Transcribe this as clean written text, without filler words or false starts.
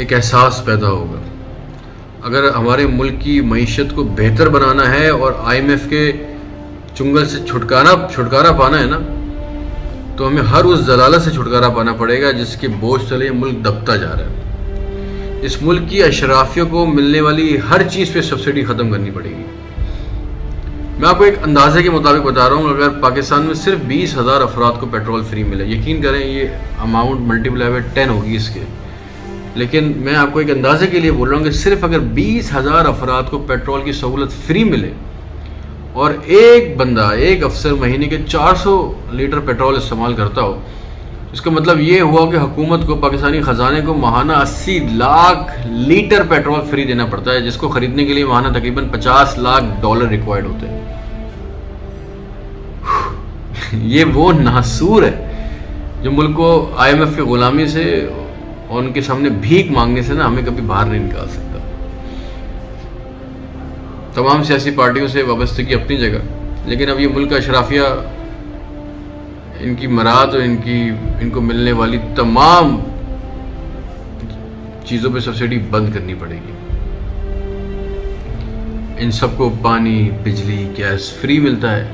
ایک احساس پیدا ہوگا. اگر ہمارے ملک کی معیشت کو بہتر بنانا ہے اور IMF کے چنگل سے چھٹکارا پانا ہے نا، تو ہمیں ہر اس ضلالت سے چھٹکارا پانا پڑے گا جس کے بوجھ تلے ملک دبتا جا رہا ہے. اس ملک کی اشرافیوں کو ملنے والی ہر چیز پہ سبسڈی ختم کرنی پڑے گی. میں آپ کو ایک اندازے کے مطابق بتا رہا ہوں، اگر پاکستان میں صرف 20,000 افراد کو پیٹرول فری ملے، یقین کریں یہ اماؤنٹ ملٹیپلائی بائی 10 ہوگی اس کے، لیکن میں آپ کو ایک اندازے کے لیے بول رہا ہوں کہ صرف اگر 20,000 افراد کو پیٹرول کی سہولت فری ملے اور ایک بندہ، ایک افسر مہینے کے 400 لیٹر پیٹرول استعمال کرتا ہو، اس کا مطلب یہ ہوا کہ حکومت کو، پاکستانی خزانے کو ماہانہ 80 لاکھ لیٹر پیٹرول فری دینا پڑتا ہے، جس کو خریدنے کے لیے ماہانہ تقریباً $50 لاکھ ریکوائرڈ ہوتے ہیں. یہ وہ ناسور ہے جو ملک کو IMF کی غلامی سے اور ان کے سامنے بھیک مانگنے سے نا ہمیں کبھی باہر نہیں نکال سکتا. تمام سیاسی پارٹیوں سے وابستگی اپنی جگہ، لیکن اب یہ ملک کا اشرافیہ، ان کی مراد اور ان کو ملنے والی تمام چیزوں پہ سبسڈی بند کرنی پڑے گی. ان سب کو پانی، بجلی، گیس فری ملتا ہے،